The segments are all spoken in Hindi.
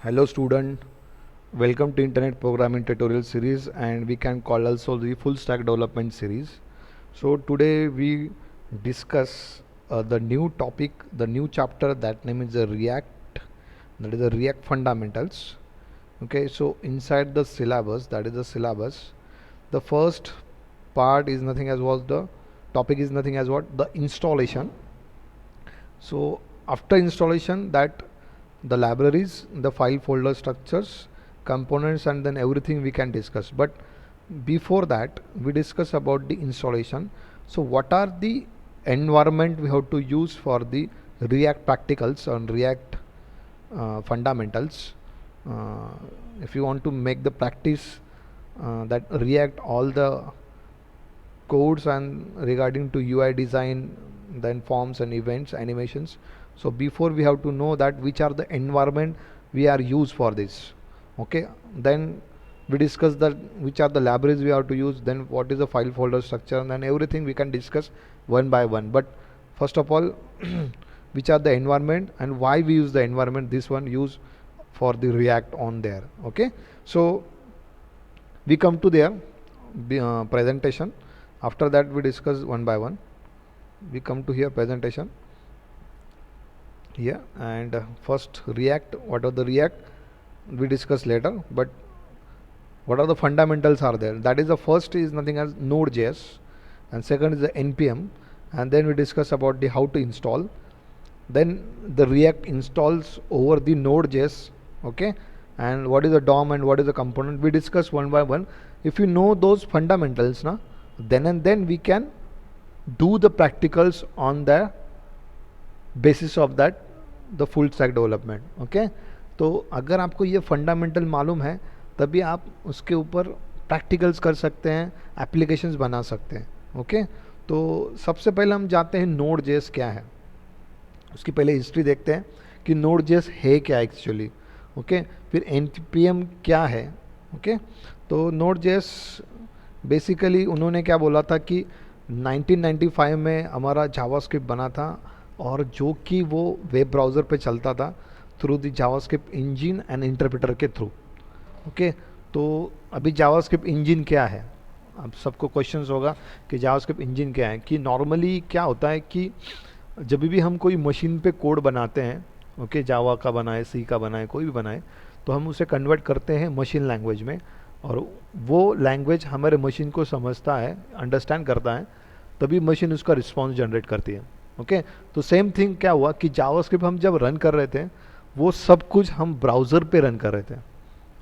Hello student, welcome to Internet Programming Tutorial Series, and we can call also the Full Stack Development Series. So today we discuss the new topic, the new chapter, that name is the React, that is the React Fundamentals. Okay, so inside the syllabus, that is the syllabus, the first part is nothing as was the topic is nothing as what the installation. So after installation, that the libraries, the file folder structures, components, and then everything we can discuss. But before that, we discuss about the installation. So what are the environment we have to use for the React practicals on React fundamentals? uh, if you want to make the practice that React all the codes and regarding to UI design, then forms and events, animations. So before we have to know that which are the environment we are used for this. Okay, then we discuss that which are the libraries we have to use, then what is the file folder structure, and then everything we can discuss one by one. But first of all, which are the environment and why we use the environment, this one use for the React on there. Okay, so we come to their presentation. After that we discuss one by one. We come to here presentation here, and first React, what are the React we discuss later, but what are the fundamentals are there, that is the first is nothing as Node.js, and second is the npm, and then we discuss about the how to install, then the React installs over the Node.js. Okay, and what is the DOM and what is the component, we discuss one by one. If you know those fundamentals na, then and then we can do the practicals on the basis of that the full stack development. Okay, तो अगर आपको ये फंडामेंटल मालूम है तभी आप उसके ऊपर प्रैक्टिकल्स कर सकते हैं, एप्लीकेशंस बना सकते हैं. ओके, तो सबसे पहले हम जाते हैं नोड जेएस क्या है, उसकी पहले हिस्ट्री देखते हैं कि नोड जेएस है क्या एक्चुअली. ओके, फिर npm क्या है. ओके, तो नोड जेएस बेसिकली उन्होंने क्या बोला था कि 1995 में हमारा जावास्क्रिप्ट बना था, और जो कि वो वेब ब्राउज़र पे चलता था through the JavaScript engine and interpreter के थ्रू. ओके, तो अभी जावास्क्रिप्ट इंजन क्या है, अब सबको क्वेश्चंस होगा कि जावास्क्रिप्ट इंजन क्या है. कि नॉर्मली क्या होता है कि जब भी हम कोई मशीन पे कोड बनाते हैं, ओके, जावा का बनाए, सी का बनाए, कोई भी बनाए, तो हम उसे कन्वर्ट करते हैं मशीन लैंग्वेज में, और वो लैंग्वेज हमारे मशीन को समझता है, अंडरस्टैंड करता है, तभी मशीन उसका रिस्पॉन्स जनरेट करती है. ओके, तो सेम थिंग क्या हुआ कि जावास्क्रिप्ट हम जब रन कर रहे थे वो सब कुछ हम ब्राउज़र पे रन कर रहे थे.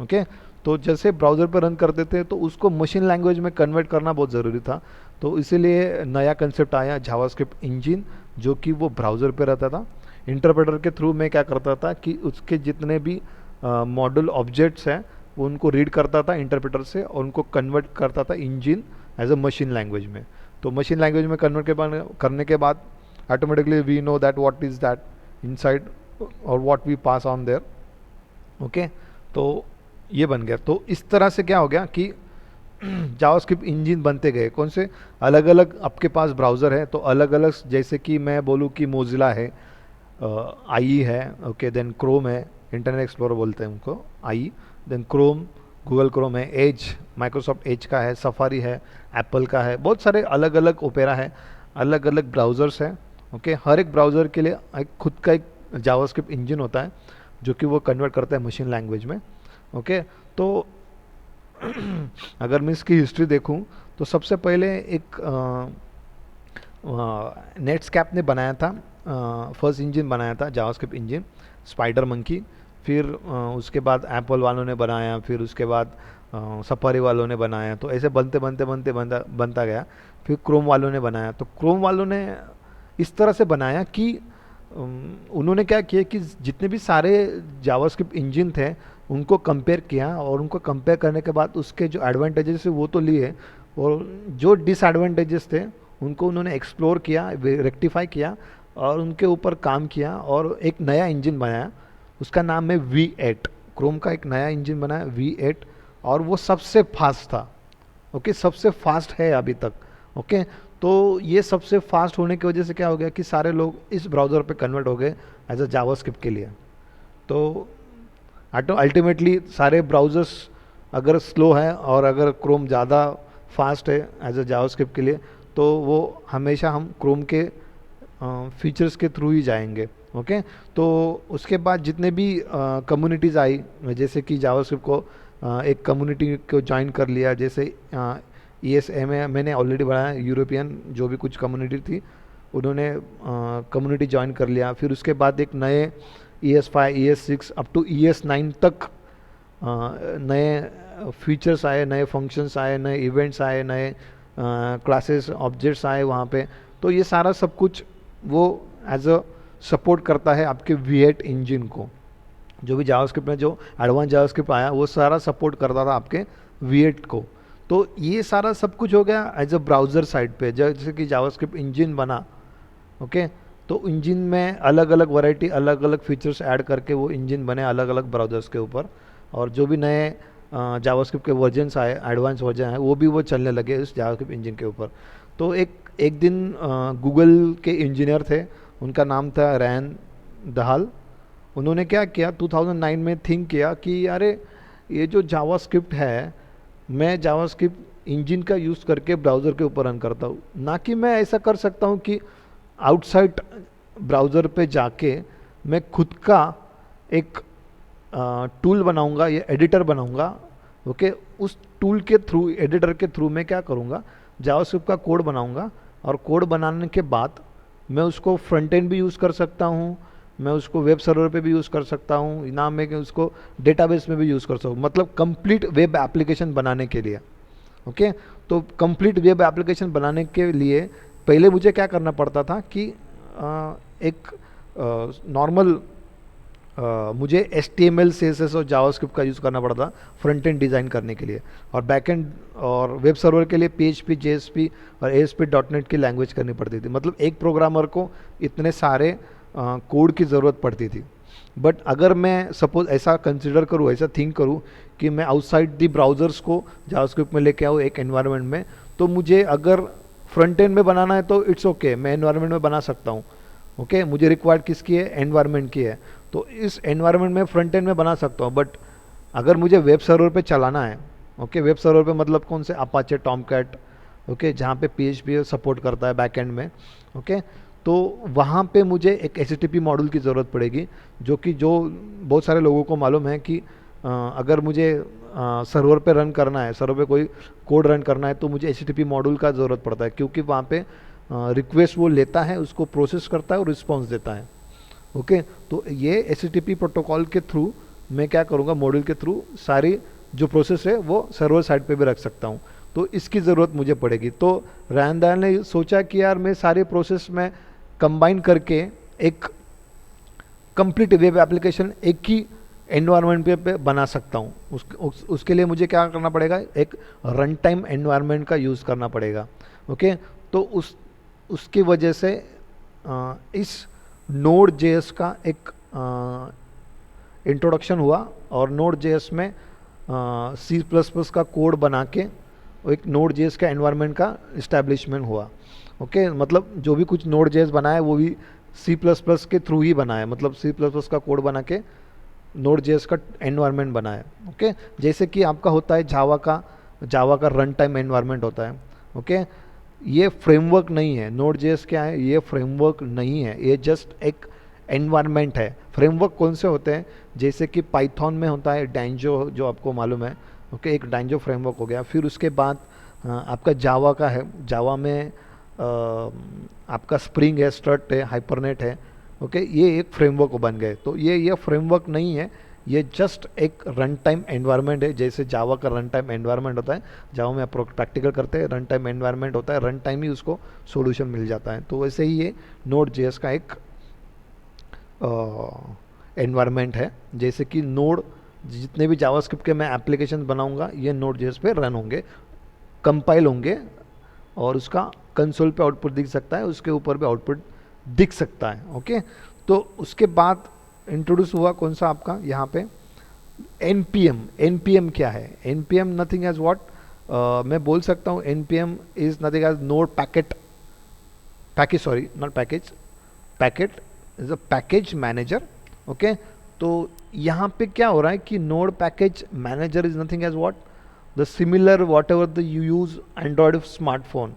ओके, तो जैसे ब्राउज़र पे रन करते थे तो उसको मशीन लैंग्वेज में कन्वर्ट करना बहुत ज़रूरी था. तो इसीलिए नया कंसेप्ट आया जावास्क्रिप्ट इंजन, जो कि वो ब्राउज़र पे रहता था. इंटरप्रेटर के थ्रू में क्या करता था कि उसके जितने भी मॉड्यूल ऑब्जेक्ट्स हैं वो उनको रीड करता था इंटरप्रेटर से, और उनको कन्वर्ट करता था engine as a machine language में. तो मशीन लैंग्वेज में कन्वर्ट करने के बाद automatically we know that what is that inside or what we pass on there. Okay, तो ये बन गया. तो इस तरह से क्या हो गया कि जावास्क्रिप्ट इंजन बनते गए. कौन से अलग अलग आपके पास ब्राउज़र है, तो अलग अलग, जैसे कि मैं बोलूँ कि मोजिला है, आई है, ओके, देन क्रोम है, इंटरनेट एक्सप्लोरर बोलते हैं उनको, आई, देन क्रोम, गूगल क्रोम है, एज, माइक्रोसॉफ्ट एज का है, सफारी है, एप्पल का है, बहुत सारे अलग अलग, ओपेरा है, अलग अलग ब्राउज़र्स हैं. ओके, हर एक ब्राउज़र के लिए एक खुद का एक जावास्क्रिप्ट इंजन होता है जो कि वो कन्वर्ट करता है मशीन लैंग्वेज में. ओके, तो अगर मैं इसकी हिस्ट्री देखूं तो सबसे पहले एक नेटस्कैप ने बनाया था, फर्स्ट इंजन बनाया था जावास्क्रिप्ट इंजन, स्पाइडर मंकी. फिर उसके बाद एप्पल वालों ने बनाया, फिर उसके बाद सफारी वालों ने बनाया. तो ऐसे बनते बनते बनते बनता गया. फिर क्रोम वालों ने बनाया. तो क्रोम वालों ने इस तरह से बनाया कि उन्होंने क्या किया कि जितने भी सारे जावास्क्रिप्ट इंजन थे उनको कंपेयर किया, और उनको कंपेयर करने के बाद उसके जो एडवांटेजेस है वो तो लिए, और जो डिसएडवांटेजेस थे उनको उन्होंने एक्सप्लोर किया, रेक्टिफाई किया, और उनके ऊपर काम किया, और एक नया इंजन बनाया. उसका नाम है V8. क्रोम का एक नया इंजन बनाया V8, और वो सबसे फास्ट था. ओके, सबसे फास्ट है अभी तक. ओके, तो ये सबसे फास्ट होने की वजह से क्या हो गया कि सारे लोग इस ब्राउज़र पे कन्वर्ट हो गए एज अ जावास्क्रिप्ट के लिए. तो अल्टीमेटली सारे ब्राउज़र्स अगर स्लो है और अगर क्रोम ज़्यादा फास्ट है एज अ जावास्क्रिप्ट के लिए, तो वो हमेशा हम क्रोम के फीचर्स के थ्रू ही जाएंगे। ओके, तो उसके बाद जितने भी कम्युनिटीज़ आई, जैसे कि जावास्क्रिप्ट को एक कम्युनिटी को ज्वाइन कर लिया, जैसे ESM मैंने ऑलरेडी बढ़ाया, यूरोपियन जो भी कुछ कम्युनिटी थी उन्होंने कम्युनिटी ज्वाइन कर लिया। फिर उसके बाद एक नए ES5 ES6 up to ES9 तक नए फीचर्स आए, नए फंक्शंस आए, नए इवेंट्स आए, नए क्लासेस ऑब्जेक्ट्स आए वहाँ पे। तो ये सारा सब कुछ वो एज अ सपोर्ट करता है आपके V8 इंजन को। जो भी जावास्क्रिप्ट में जो एडवांस जावास्क्रिप्ट आया वो सारा सपोर्ट करता था आपके V8 को। तो ये सारा सब कुछ हो गया एज अ ब्राउज़र साइड पे, जैसे कि जावास्क्रिप्ट इंजन बना। ओके, तो इंजन में अलग अलग वैरायटी, अलग अलग फीचर्स ऐड करके वो इंजन बने अलग अलग ब्राउज़र्स के ऊपर। और जो भी नए जावास्क्रिप्ट के वर्जन्स आए, एडवांस वर्जन है, वो भी वो चलने लगे इस जावास्क्रिप्ट इंजन के ऊपर। तो एक दिन गूगल के इंजीनियर थे, उनका नाम था रैन दहाल। उन्होंने क्या किया, 2009 में थिंक किया कि अरे ये जो जावास्क्रिप्ट है, मैं जावास्क्रिप्ट इंजन का यूज़ करके ब्राउज़र के ऊपर रन करता हूँ, ना कि मैं ऐसा कर सकता हूँ कि आउटसाइड ब्राउज़र पे जाके मैं खुद का एक टूल बनाऊंगा या एडिटर बनाऊंगा। ओके, उस टूल के थ्रू, एडिटर के थ्रू मैं क्या करूंगा, जावास्क्रिप्ट का कोड बनाऊंगा, और कोड बनाने के बाद मैं उसको फ्रंट एंड भी यूज़ कर सकता हूँ, मैं उसको वेब सर्वर पे भी यूज़ कर सकता हूँ, ना मैं उसको डेटाबेस में भी यूज़ कर सकता हूँ, मतलब कंप्लीट वेब एप्लीकेशन बनाने के लिए। ओके, तो कंप्लीट वेब एप्लीकेशन बनाने के लिए पहले मुझे क्या करना पड़ता था कि एक नॉर्मल मुझे HTML CSS और जावास्क्रिप्ट का यूज़ करना पड़ता फ्रंट एंड डिज़ाइन करने के लिए, और बैक एंड और वेब सर्वर के लिए PHP JSP और ASP.NET की लैंग्वेज करनी पड़ती थी। मतलब एक प्रोग्रामर को इतने सारे कोड की ज़रूरत पड़ती थी। बट अगर मैं सपोज ऐसा कंसिडर करूँ, ऐसा थिंक करूँ कि मैं आउटसाइड दी ब्राउज़र्स को जावास्क्रिप्ट में लेके आऊँ एक एनवायरनमेंट में, तो मुझे अगर फ्रंट एंड में बनाना है तो इट्स ओके, मैं एनवायरनमेंट में बना सकता हूँ। ओके, मुझे रिक्वायर्ड किसकी है, एनवायरनमेंट की है, तो इस एनवायरनमेंट में फ्रंट एंड में बना सकता हूँ। बट अगर मुझे वेब सर्वर पे चलाना है, ओके, वेब सर्वर पे मतलब कौन से, अपाचे, टॉमकैट, ओके, जहाँ पे PHP सपोर्ट करता है बैक एंड में। ओके, तो वहाँ पे मुझे एक HTTP मॉड्यूल की ज़रूरत पड़ेगी, जो बहुत सारे लोगों को मालूम है कि अगर मुझे सर्वर पे रन करना है, सर्वर पे कोई कोड रन करना है, तो मुझे HTTP मॉड्यूल का ज़रूरत पड़ता है, क्योंकि वहाँ पे रिक्वेस्ट वो लेता है, उसको प्रोसेस करता है और रिस्पॉन्स देता है। ओके, तो ये HTTP प्रोटोकॉल के थ्रू मैं क्या करूँगा, मॉड्यूल के थ्रू सारी जो प्रोसेस है वो सर्वर साइड पे भी रख सकता हूँ। तो इसकी ज़रूरत मुझे पड़ेगी। तो रैन दयाल ने सोचा कि यार मैं सारे प्रोसेस में कंबाइन करके एक कंप्लीट वेब एप्लीकेशन एक ही एनवायरनमेंट पे बना सकता हूँ। उसके लिए मुझे क्या करना पड़ेगा, एक रन टाइम एनवायरनमेंट का यूज़ करना पड़ेगा। ओके, तो उसकी वजह से इस Node.js का एक इंट्रोडक्शन हुआ, और Node.js में C++ का कोड बना के एक Node.js का एनवायरनमेंट का इस्टेब्लिशमेंट हुआ। ओके, मतलब जो भी कुछ Node.js बना है वो भी C++ के थ्रू ही बना है, मतलब C++ का कोड बना के Node.js का एनवायरनमेंट बना है। ओके, जैसे कि आपका होता है जावा का रन टाइम एनवायरनमेंट होता है। ओके, ये फ्रेमवर्क नहीं है। Node.js क्या है, ये फ्रेमवर्क नहीं है, ये जस्ट एक एनवायरनमेंट है। फ्रेमवर्क कौन से होते हैं, जैसे कि पाइथन में होता है डैंजो, जो आपको मालूम है। ओके, एक डैंजो फ्रेमवर्क हो गया। फिर उसके बाद आपका जावा का है, जावा में आपका स्प्रिंग है, स्ट्रट है, हाइपरनेट है। ओके, ये एक फ्रेमवर्क बन गए। तो ये फ्रेमवर्क नहीं है, ये जस्ट एक रन टाइम एनवायरनमेंट है। जैसे जावा का रन टाइम एनवायरनमेंट होता है, जावा में आप प्रैक्टिकल करते हैं, रन टाइम एनवायरनमेंट होता है, रन टाइम ही उसको सॉल्यूशन मिल जाता है। तो वैसे ही ये Node.js का एक एनवायरनमेंट है। जैसे कि नोड, जितने भी जावास्क्रिप्ट के मैं एप्लीकेशन बनाऊंगा ये Node.js पे रन होंगे, कंपाइल होंगे, और उसका कंसोल पे आउटपुट दिख सकता है, उसके ऊपर भी आउटपुट दिख सकता है। ओके, तो उसके बाद इंट्रोड्यूस हुआ कौन सा आपका यहाँ पे NPM। NPM क्या है, NPM नथिंग एज व्हाट, मैं बोल सकता हूँ NPM is nothing as node packet is a package manager. Okay, तो यहाँ पे क्या हो रहा है कि node package manager is nothing as what, the similar whatever the you use Android smartphone.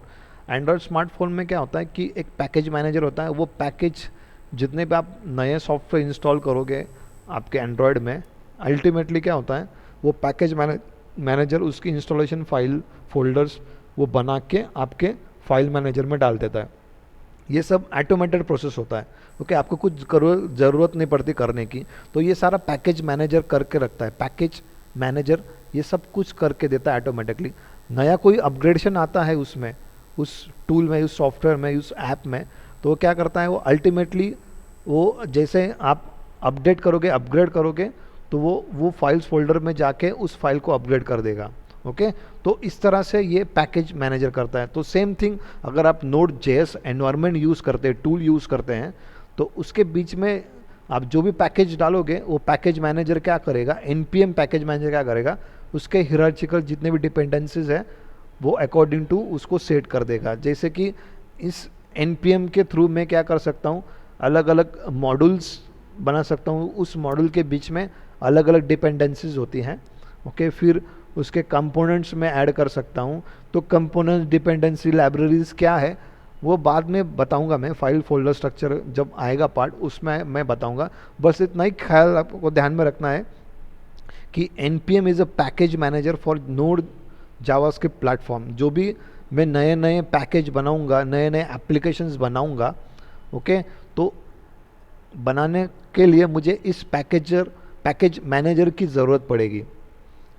Android smartphone में क्या होता है कि एक पैकेज मैनेजर होता है, वो पैकेज जितने भी आप नए सॉफ्टवेयर इंस्टॉल करोगे आपके एंड्रॉयड में, अल्टीमेटली क्या होता है वो पैकेज मैनेजर उसकी इंस्टॉलेशन फाइल फोल्डर्स वो बना के आपके फाइल मैनेजर में डाल देता है। ये सब ऑटोमेटेड प्रोसेस होता है। ओके, आपको कुछ ज़रूरत नहीं पड़ती करने की, तो ये सारा पैकेज मैनेजर करके रखता है। पैकेज मैनेजर ये सब कुछ करके देता है ऑटोमेटिकली। नया कोई अपग्रेडेशन आता है उसमें, उस टूल में, उस सॉफ्टवेयर में, उस ऐप में, तो वो क्या करता है, वो अल्टीमेटली वो जैसे आप अपडेट करोगे, अपग्रेड करोगे, तो वो फाइल्स फोल्डर में जाके उस फाइल को अपग्रेड कर देगा। ओके, तो इस तरह से ये पैकेज मैनेजर करता है। तो सेम थिंग अगर आप नोड जेएस एनवायरनमेंट यूज़ करते हैं, टूल यूज़ करते हैं, तो उसके बीच में आप जो भी पैकेज डालोगे वो पैकेज मैनेजर क्या करेगा, एनपीएम पैकेज मैनेजर क्या करेगा, उसके हियरार्चिकल जितने भी डिपेंडेंसीज है वो अकॉर्डिंग टू उसको सेट कर देगा। जैसे कि इस एनपीएम के थ्रू मैं क्या कर सकता हूँ, अलग अलग मॉड्यूल्स बना सकता हूँ, उस मॉड्यूल के बीच में अलग अलग डिपेंडेंसीज होती हैं। ओके, फिर उसके कंपोनेंट्स में ऐड कर सकता हूँ। तो कंपोनेंट्स डिपेंडेंसी लाइब्रेरीज क्या है वो बाद में बताऊंगा मैं, फाइल फोल्डर स्ट्रक्चर जब आएगा पार्ट उसमें मैं बताऊंगा। बस इतना ही ख्याल आपको ध्यान में रखना है कि npm is a package manager for node JavaScript platform. जो भी मैं नए नए पैकेज बनाऊंगा, नए नए एप्लीकेशंस बनाऊंगा, ओके, तो बनाने के लिए मुझे इस पैकेज मैनेजर की ज़रूरत पड़ेगी।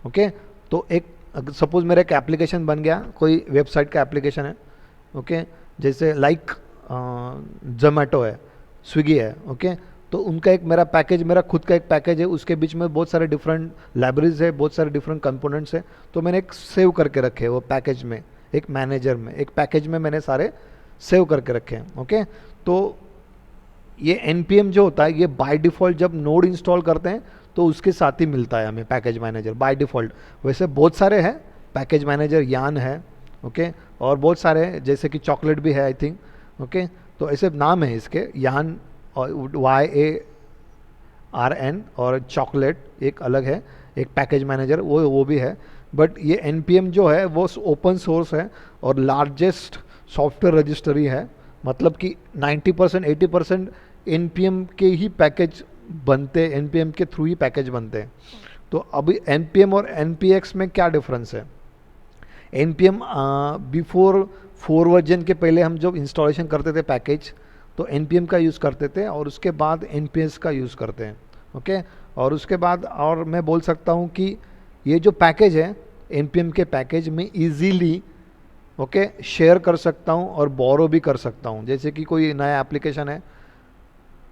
ओके, तो एक सपोज मेरा एक एप्लीकेशन बन गया, कोई वेबसाइट का एप्लीकेशन है, ओके, जैसे लाइक जोमेटो है, स्विगी है, ओके, तो उनका एक मेरा पैकेज, मेरा खुद का एक पैकेज है, उसके बीच में बहुत सारे डिफरेंट लाइब्रेरीज है, बहुत सारे डिफरेंट कंपोनेंट्स है, तो मैंने एक सेव करके रखे वो पैकेज में, एक मैनेजर में, एक पैकेज में मैंने सारे सेव करके रखे हैं। ओके, तो ये npm जो होता है ये बाय डिफ़ॉल्ट जब नोड इंस्टॉल करते हैं तो उसके साथ ही मिलता है हमें पैकेज मैनेजर बाय डिफ़ॉल्ट। वैसे बहुत सारे हैं पैकेज मैनेजर, यान है, ओके, और बहुत सारे हैं, जैसे कि चॉकलेट भी है आई थिंक, ओके, तो ऐसे नाम है इसके, यान और YARN, और चॉकलेट एक अलग है, एक पैकेज मैनेजर वो भी है। बट ये npm जो है वो ओपन सोर्स है और लार्जेस्ट सॉफ्टवेयर रजिस्ट्री है, मतलब कि 90% 80% npm के ही पैकेज बनते हैं, npm के थ्रू ही पैकेज बनते हैं। तो अभी npm और npx में क्या डिफरेंस है, npm बिफोर 4 वर्जन के पहले हम जब इंस्टॉलेशन करते थे पैकेज तो npm का यूज़ करते थे, और उसके बाद nps का यूज़ करते हैं। ओके, और उसके बाद और मैं बोल सकता हूँ कि ये जो पैकेज है npm के पैकेज में इजीली ओके शेयर कर सकता हूँ और बोरो भी कर सकता हूँ। जैसे कि कोई नया एप्लीकेशन है,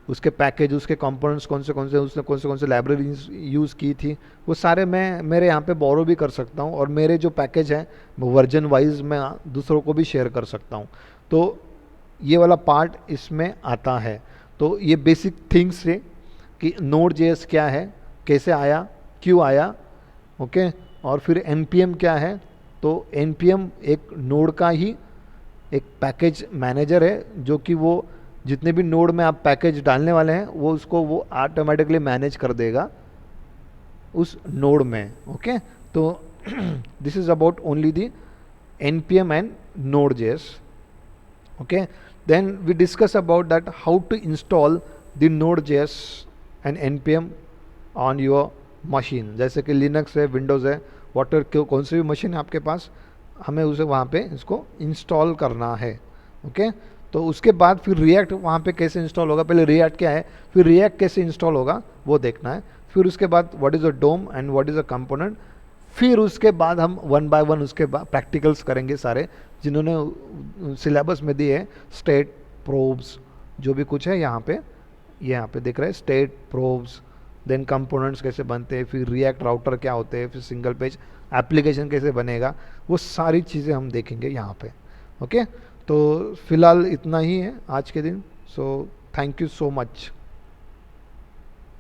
उसके पैकेज, उसके कंपोनेंट्स कौन से उसने कौन से लाइब्रेरीज यूज़ की थी, वो सारे मैं मेरे यहाँ पे बोरो भी कर सकता हूँ, और मेरे जो पैकेज हैं वो वर्जन वाइज मैं दूसरों को भी शेयर कर सकता हूँ। तो ये वाला पार्ट इसमें आता है। तो ये बेसिक थिंग्स है कि Node.js क्या है, कैसे आया, क्यों आया, ओके, और फिर npm क्या है। तो npm एक नोड का ही एक पैकेज मैनेजर है, जो कि वो जितने भी नोड में आप पैकेज डालने वाले हैं वो उसको वो ऑटोमेटिकली मैनेज कर देगा उस नोड में। ओके, तो this is about only the npm and Node.js। okay, then we discuss about that how to install the Node.js and npm on your machine। जैसे कि लिनक्स है, विंडोज़ है, कौन सी भी मशीन है आपके पास, हमें उसे वहाँ पे इसको इंस्टॉल करना है। ओके, तो उसके बाद फिर रिएक्ट वहाँ पे कैसे इंस्टॉल होगा, पहले रिएक्ट क्या है, फिर रिएक्ट कैसे इंस्टॉल होगा वो देखना है। फिर उसके बाद what is a DOM and what is a component. फिर उसके बाद हम 1 बाय 1 उसके बाद प्रैक्टिकल्स करेंगे सारे, जिन्होंने सिलेबस में दिए है, स्टेट प्रोब्स जो भी कुछ है यहाँ पे देख रहे हैं, स्टेट प्रोब्स, देन कंपोनेंट्स कैसे बनते हैं, फिर रिएक्ट राउटर क्या होते हैं, फिर सिंगल पेज एप्लीकेशन कैसे बनेगा, वो सारी चीज़ें हम देखेंगे यहाँ पे। ओके, तो फिलहाल इतना ही है आज के दिन। So thank you so much.